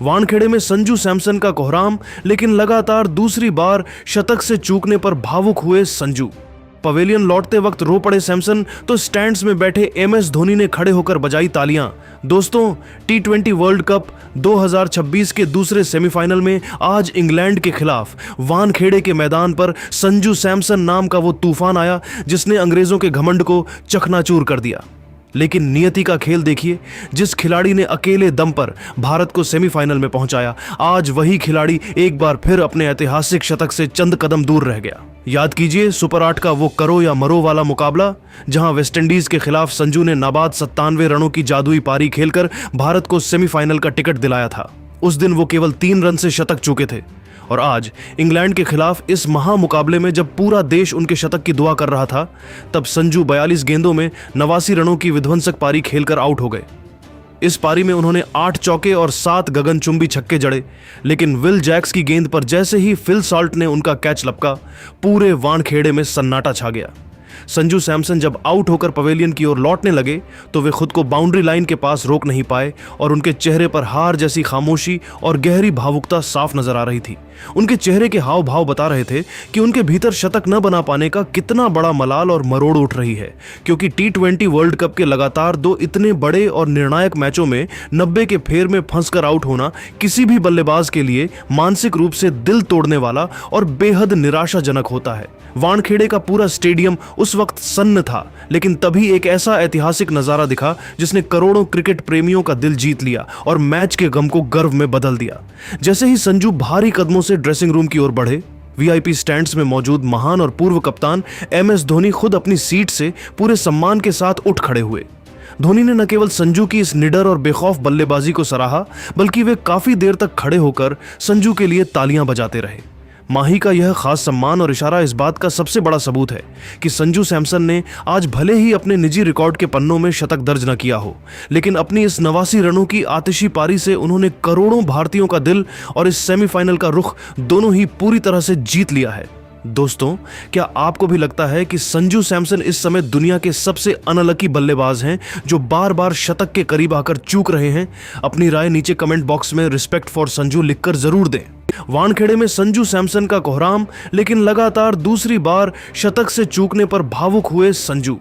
वानखेड़े में संजू सैमसन का कोहराम, लेकिन लगातार दूसरी बार शतक से चूकने पर भावुक हुए संजू। पवेलियन लौटते वक्त रो पड़े सैमसन तो स्टैंड्स में बैठे MS धोनी ने खड़े होकर बजाई तालियां। दोस्तों, T20 वर्ल्ड कप 2026 के दूसरे सेमीफाइनल में आज इंग्लैंड के खिलाफ वानखेड़े के मैदान पर संजू सैमसन नाम का वो तूफान आया जिसने अंग्रेजों के घमंड को चकनाचूर कर दिया। लेकिन नियति का खेल देखिए, जिस खिलाड़ी ने अकेले दम पर भारत को सेमीफाइनल में पहुंचाया, आज वही खिलाड़ी एक बार फिर अपने ऐतिहासिक शतक से चंद कदम दूर रह गया। याद कीजिए सुपर 8 का वो करो या मरो वाला मुकाबला, जहां वेस्टइंडीज के खिलाफ संजू ने नाबाद 97 रनों की जादुई पारी खेलकर भारत को सेमीफाइनल का टिकट दिलाया था। उस दिन वो केवल 3 रन से शतक चूके थे और आज इंग्लैंड के खिलाफ इस महामुकाबले में जब पूरा देश उनके शतक की दुआ कर रहा था, तब संजू 42 गेंदों में 89 रनों की विध्वंसक पारी खेलकर आउट हो गए। इस पारी में उन्होंने 8 चौके और 7 गगनचुंबी छक्के जड़े, लेकिन विल जैक्स की गेंद पर जैसे ही फिल सॉल्ट ने उनका कैच लपका, पूरे वानखेड़े में सन्नाटा छा गया। संजू सैमसन जब आउट होकर पवेलियन की ओर लौटने लगे तो वे खुद को बाउंड्री लाइन के पास रोक नहीं पाए और उनके चेहरे पर हार जैसी खामोशी और गहरी भावुकता साफ नजर आ रही थी। उनके चेहरे के हाव भाव बता रहे थे कि उनके भीतर शतक न बना पाने का कितना बड़ा मलाल और मरोड़ उठ रही है, क्योंकि T20 वर्ल्ड कप के लगातार 2 इतने बड़े और निर्णायक मैचों में 90 के फेर में फंसकर आउट होना किसी भी बल्लेबाज के लिए मानसिक रूप से दिल तोड़ने वाला और बेहद निराशाजनक होता है। वानखेड़े का पूरा स्टेडियम उस वक्त सन्न था, लेकिन तभी एक ऐसा ऐतिहासिक नजारा दिखा जिसने करोड़ों क्रिकेट प्रेमियों का दिल जीत लिया और मैच के गम को गर्व में बदल दिया। जैसे ही संजू भारी कदमों से ड्रेसिंग रूम की ओर बढ़े, VIP स्टैंड्स में मौजूद महान और पूर्व कप्तान MS धोनी खुद अपनी सीट से पूरे सम्मान के साथ उठ खड़े हुए। धोनी ने न केवल संजू की इस निडर और बेखौफ बल्लेबाजी को सराहा, बल्कि वे काफी देर तक खड़े होकर संजू के लिए तालियां बजाते रहे। माही का यह खास सम्मान और इशारा इस बात का सबसे बड़ा सबूत है कि संजू सैमसन ने आज भले ही अपने निजी रिकॉर्ड के पन्नों में शतक दर्ज न किया हो, लेकिन अपनी इस 89 रनों की आतिशी पारी से उन्होंने करोड़ों भारतीयों का दिल और इस सेमीफाइनल का रुख दोनों ही पूरी तरह से जीत लिया है। दोस्तों, क्या आपको भी लगता है कि संजू सैमसन इस समय दुनिया के सबसे अनलकी बल्लेबाज हैं जो बार बार शतक के करीब आकर चूक रहे हैं? अपनी राय नीचे कमेंट बॉक्स में रिस्पेक्ट फॉर संजू लिखकर जरूर दें। वानखेड़े में संजू सैमसन का कोहराम, लेकिन लगातार दूसरी बार शतक से चूकने पर भावुक हुए संजू।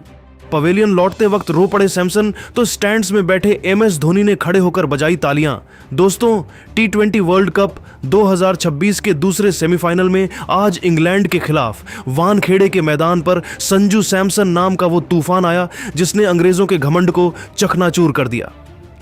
पवेलियन लौटते वक्त रो पड़े सैमसन तो स्टैंड्स में बैठे MS धोनी ने खड़े होकर बजाई तालियां। दोस्तों, T20 वर्ल्ड कप 2026 के दूसरे सेमीफाइनल में आज इंग्लैंड के खिलाफ वानखेड़े के मैदान पर संजू सैमसन नाम का वो तूफान आया जिसने अंग्रेजों के घमंड को चकनाचूर कर दिया।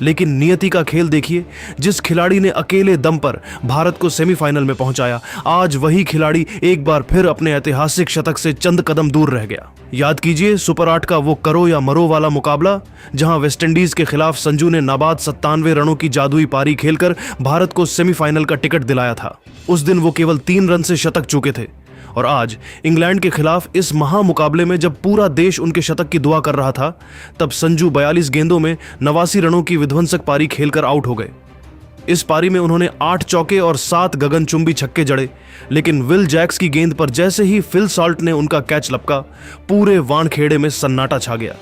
लेकिन नियति का खेल देखिए, जिस खिलाड़ी ने अकेले दम पर भारत को सेमीफाइनल में पहुंचाया, आज वही खिलाड़ी एक बार फिर अपने ऐतिहासिक शतक से चंद कदम दूर रह गया। याद कीजिए सुपर 8 का वो करो या मरो वाला मुकाबला, जहां वेस्टइंडीज के खिलाफ संजू ने नाबाद 97 रनों की जादुई पारी खेलकर भारत को सेमीफाइनल का टिकट दिलाया था। उस दिन वो केवल 3 रन से शतक चूके थे और आज इंग्लैंड के खिलाफ इस महामुकाबले में जब पूरा देश उनके शतक की दुआ कर रहा था, तब संजू 42 गेंदों में 89 रनों की विध्वंसक पारी खेलकर आउट हो गए। इस पारी में उन्होंने 8 चौके और 7 गगनचुंबी छक्के जड़े, लेकिन विल जैक्स की गेंद पर जैसे ही फिल सॉल्ट ने उनका कैच लपका, पूरे वानखेड़े में सन्नाटा छा गया।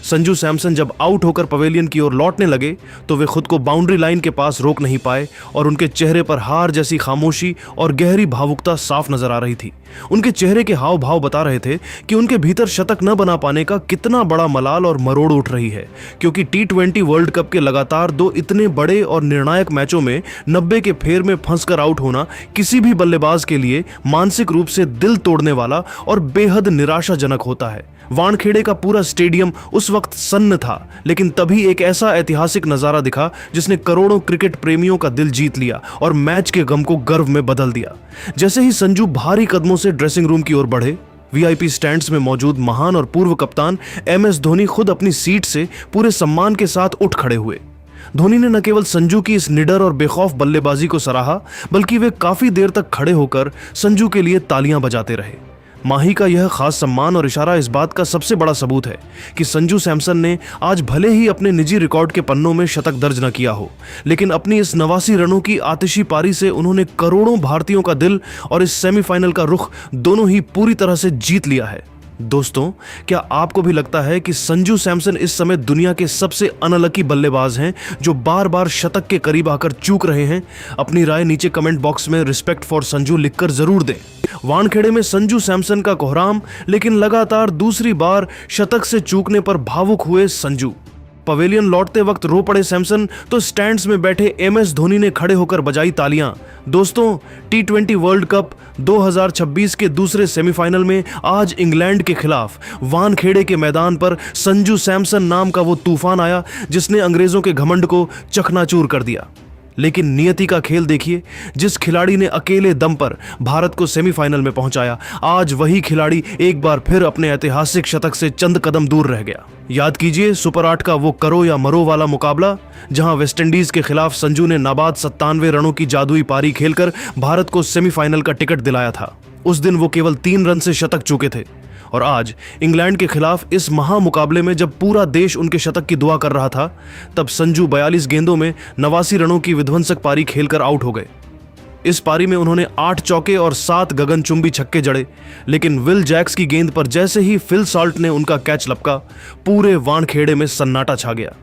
संजू सैमसन जब आउट होकर पवेलियन की ओर लौटने लगे तो वे खुद को बाउंड्री लाइन के पास रोक नहीं पाए और उनके चेहरे पर हार जैसी खामोशी और गहरी भावुकता साफ नजर आ रही थी। उनके चेहरे के हाव भाव बता रहे थे कि उनके भीतर शतक न बना पाने का कितना बड़ा मलाल और मरोड़ उठ रही है, क्योंकि T20 वर्ल्ड कप के लगातार 2 इतने बड़े और निर्णायक मैचों में 90 के फेर में फंसकर आउट होना किसी भी बल्लेबाज के लिए मानसिक रूप से दिल तोड़ने वाला और बेहद निराशाजनक होता है। वानखेड़े का पूरा स्टेडियम उस वक्त सन्न था, लेकिन तभी एक ऐसा ऐतिहासिक नजारा दिखा जिसने करोड़ों क्रिकेट प्रेमियों का दिल जीत लिया और मैच के गम को गर्व में बदल दिया। जैसे ही संजू भारी कदमों से ड्रेसिंग रूम की ओर बढ़े, VIP स्टैंड्स में मौजूद महान और पूर्व कप्तान MS धोनी खुद अपनी सीट से पूरे सम्मान के साथ उठ खड़े हुए। धोनी ने न केवल संजू की इस निडर और बेखौफ बल्लेबाजी को सराहा, बल्कि वे काफी देर तक खड़े होकर संजू के लिए तालियां बजाते रहे। माही का यह खास सम्मान और इशारा इस बात का सबसे बड़ा सबूत है कि संजू सैमसन ने आज भले ही अपने निजी रिकॉर्ड के पन्नों में शतक दर्ज न किया हो, लेकिन अपनी इस 89 रनों की आतिशी पारी से उन्होंने करोड़ों भारतीयों का दिल और इस सेमीफाइनल का रुख दोनों ही पूरी तरह से जीत लिया है। दोस्तों, क्या आपको भी लगता है कि संजू सैमसन इस समय दुनिया के सबसे अनलकी बल्लेबाज हैं जो बार बार शतक के करीब आकर चूक रहे हैं? अपनी राय नीचे कमेंट बॉक्स में रिस्पेक्ट फॉर संजू लिखकर जरूर दें। वानखेड़े में संजू सैमसन का कोहराम, लेकिन लगातार दूसरी बार शतक से चूकने पर भावुक हुए संजू। पवेलियन लौटते वक्त रो पड़े सैमसन तो स्टैंड्स में बैठे MS धोनी ने खड़े होकर बजाई तालियां। दोस्तों, T20 वर्ल्ड कप 2026 के दूसरे सेमीफाइनल में आज इंग्लैंड के खिलाफ वानखेड़े के मैदान पर संजू सैमसन नाम का वो तूफान आया जिसने अंग्रेजों के घमंड को चकनाचूर कर दिया। लेकिन नियति का खेल देखिए, जिस खिलाड़ी ने अकेले दम पर भारत को सेमीफाइनल में पहुंचाया, आज वही खिलाड़ी एक बार फिर अपने ऐतिहासिक शतक से चंद कदम दूर रह गया। याद कीजिए सुपर 8 का वो करो या मरो वाला मुकाबला, जहां वेस्टइंडीज के खिलाफ संजू ने नाबाद 97 रनों की जादुई पारी खेलकर भारत को सेमीफाइनल का टिकट दिलाया था। उस दिन वो केवल 3 रन से शतक चूके थे और आज इंग्लैंड के खिलाफ इस महामुकाबले में जब पूरा देश उनके शतक की दुआ कर रहा था, तब संजू 42 गेंदों में 89 रनों की विध्वंसक पारी खेलकर आउट हो गए। इस पारी में उन्होंने 8 चौके और 7 गगनचुंबी छक्के जड़े, लेकिन विल जैक्स की गेंद पर जैसे ही फिल सॉल्ट ने उनका कैच लपका, पूरे वानखेड़े में सन्नाटा छा गया।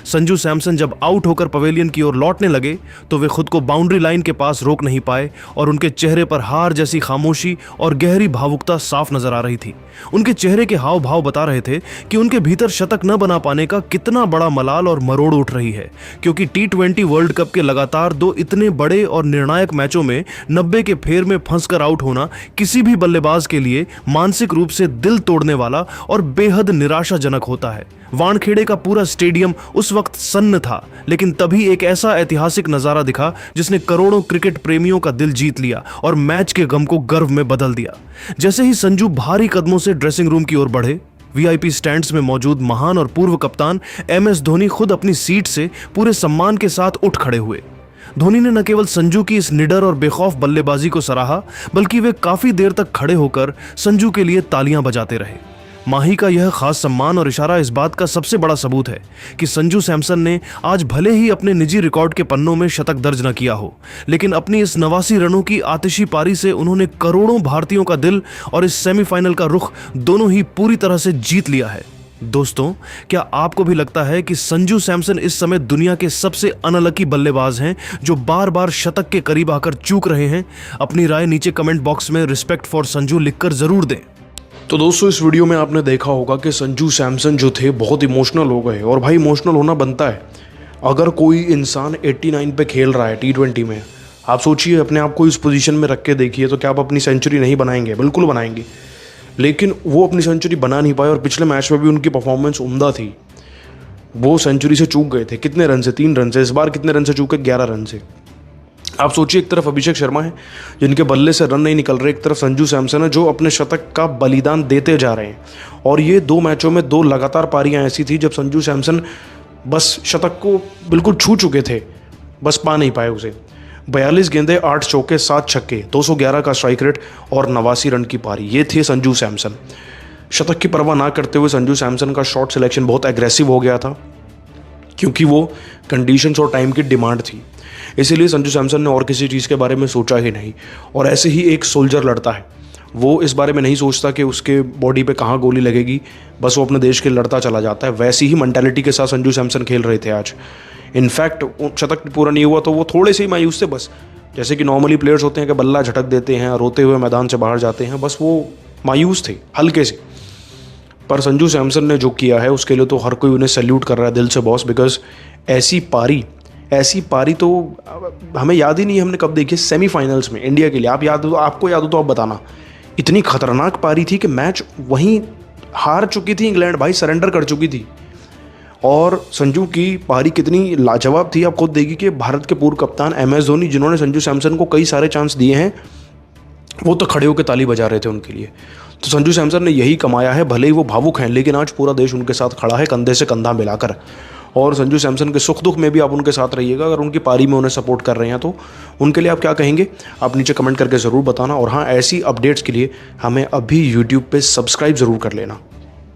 संजू सैमसन जब आउट होकर पवेलियन की ओर लौटने लगे तो वे खुद को बाउंड्री लाइन के पास रोक नहीं पाए और उनके चेहरे पर हार जैसी खामोशी और गहरी भावुकता साफ नजर आ रही थी। उनके चेहरे के हाव भाव बता रहे थे कि उनके भीतर शतक न बना पाने का कितना बड़ा मलाल और मरोड़ उठ रही है, क्योंकि T20 वर्ल्ड कप के लगातार 2 इतने बड़े और निर्णायक मैचों में 90 के फेर में फंसकर आउट होना किसी भी बल्लेबाज के लिए मानसिक रूप से दिल तोड़ने वाला और बेहद निराशाजनक होता है। वानखेड़े का पूरा स्टेडियम उस वक्त सन्न था, लेकिन तभी एक ऐसा ऐतिहासिक नजारा दिखा जिसने करोड़ों क्रिकेट प्रेमियों का दिल जीत लिया और मैच के गम को गर्व में बदल दिया। जैसे ही संजू भारी कदमों से ड्रेसिंग रूम की ओर बढ़े, VIP स्टैंड्स में मौजूद महान और पूर्व कप्तान MS धोनी खुद अपनी सीट से पूरे सम्मान के साथ उठ खड़े हुए। धोनी ने न केवल संजू की इस निडर और बेखौफ बल्लेबाजी को सराहा, बल्कि वे काफी देर तक खड़े होकर संजू के लिए तालियां बजाते रहे। माही का यह खास सम्मान और इशारा इस बात का सबसे बड़ा सबूत है कि संजू सैमसन ने आज भले ही अपने निजी रिकॉर्ड के पन्नों में शतक दर्ज न किया हो, लेकिन अपनी इस 89 रनों की आतिशी पारी से उन्होंने करोड़ों भारतीयों का दिल और इस सेमीफाइनल का रुख दोनों ही पूरी तरह से जीत लिया है। दोस्तों, क्या आपको भी लगता है कि संजू सैमसन इस समय दुनिया के सबसे अनलकी बल्लेबाज हैं जो बार बार शतक के करीब आकर चूक रहे हैं? अपनी राय नीचे कमेंट बॉक्स में रिस्पेक्ट फॉर संजू लिखकर जरूर दें। तो दोस्तों, इस वीडियो में आपने देखा होगा कि संजू सैमसन जो थे बहुत इमोशनल हो गए, और भाई इमोशनल होना बनता है। अगर कोई इंसान 89 पे खेल रहा है T20 में, आप सोचिए, अपने आप को इस पोजीशन में रख के देखिए, तो क्या आप अपनी सेंचुरी नहीं बनाएंगे? बिल्कुल बनाएंगे। लेकिन वो अपनी सेंचुरी बना नहीं पाए और पिछले मैच में भी उनकी परफॉर्मेंस उम्दा थी। वो सेंचुरी से चूक गए थे। कितने रन से? 3 रन से। इस बार कितने रन से चूके? 11 रन से। आप सोचिए, एक तरफ अभिषेक शर्मा है जिनके बल्ले से रन नहीं निकल रहे, एक तरफ संजू सैमसन है जो अपने शतक का बलिदान देते जा रहे हैं। और ये 2 मैचों में 2 लगातार पारियां ऐसी थी जब संजू सैमसन बस शतक को बिल्कुल छू चुके थे, बस पा नहीं पाए उसे। 42 गेंदें, 8 चौके, 7 छक्के, 211 का स्ट्राइक रेट और 89 रन की पारी, ये थे संजू सैमसन। शतक की परवाह ना करते हुए संजू सैमसन का शॉट सिलेक्शन बहुत एग्रेसिव हो गया था, क्योंकि वो कंडीशंस और टाइम की डिमांड थी। इसीलिए संजू सैमसन ने और किसी चीज़ के बारे में सोचा ही नहीं। और ऐसे ही एक सोल्जर लड़ता है, वो इस बारे में नहीं सोचता कि उसके बॉडी पे कहाँ गोली लगेगी, बस वो अपने देश के लड़ता चला जाता है। वैसी ही मेंटालिटी के साथ संजू सैमसन खेल रहे थे आज। इनफैक्ट शतक पूरा नहीं हुआ तो वो थोड़े से ही मायूस थे, बस जैसे कि नॉर्मली प्लेयर्स होते हैं कि बल्ला झटक देते हैं, रोते हुए मैदान से बाहर जाते हैं, बस वो मायूस थे हल्के से। पर संजू सैमसन ने जो किया है उसके लिए तो हर कोई उन्हें सैल्यूट कर रहा है दिल से बॉस। बिकॉज ऐसी पारी तो हमें याद ही नहीं हमने कब देखी सेमीफाइनल्स में इंडिया के लिए। आपको याद हो तो आप बताना। इतनी खतरनाक पारी थी कि मैच वहीं हार चुकी थी इंग्लैंड, भाई सरेंडर कर चुकी थी। और संजू की पारी कितनी लाजवाब थी आप खुद देखिए कि भारत के पूर्व कप्तान MS धोनी, जिन्होंने संजू सैमसन को कई सारे चांस दिए हैं, वो तो खड़े होकर ताली बजा रहे थे उनके लिए। तो संजू सैमसन ने यही कमाया है। भले ही वो भावुक हैं, लेकिन आज पूरा देश उनके साथ खड़ा है कंधे से कंधा मिलाकर। और संजू सैमसन के सुख दुख में भी आप उनके साथ रहिएगा। अगर उनकी पारी में उन्हें सपोर्ट कर रहे हैं तो उनके लिए आप क्या कहेंगे, आप नीचे कमेंट करके ज़रूर बताना। और हाँ, ऐसी अपडेट्स के लिए हमें अभी यूट्यूब पे सब्सक्राइब ज़रूर कर लेना।